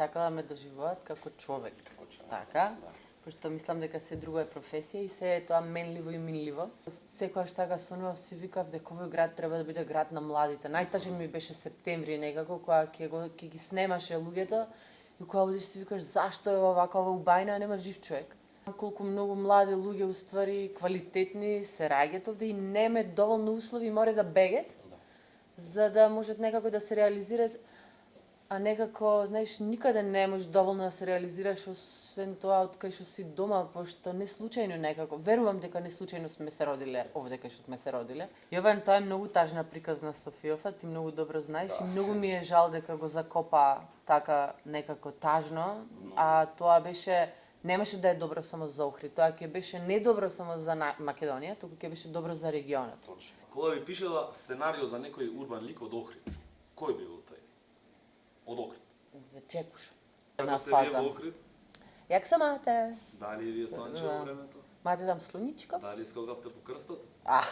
сакала да ме доживуваат како човек. Како човек. Така. Да. Пошто мислам дека се друго е професија и се е тоа менливо и минливо. Секогаш така сонував си викав дека овој град треба да биде град на младите. Најтажен ми беше септември некако кога ќе ги снемаше луѓето и кога одиш си викаш зашто е оваква убајна, а нема жив човек. Колку многу млади луѓе уствари квалитетни се раѓаат овде и нема доволно услови и мора да бегат Да. за да можат некако да се реализираат, а некако, знаеш, никаде не можеш доволно да се реализираш освен тоа од кај што си дома, пошто не случајно некако, верувам дека не случајно сме се родиле овде кај што сме се родиле. Јован, тоа е многу тажна приказна Софијова, ти многу добро знаеш и многу ми е жал дека го закопа така некако тажно, а тоа беше немаше да е добро само за Охрид, тоа ќе беше не добро само за Македонија, туку ќе беше добро за регионот. Точно. Кога ви пишела сценарио за некој урбан лик од Охрид, кој бил тој? Од Охрид. Чекуш. Како На сте вие фаза. во Охрид? Як се мате? Дали ви е сончево Да. времето? Мате там слуничко? Дали скокавте по крстот? А.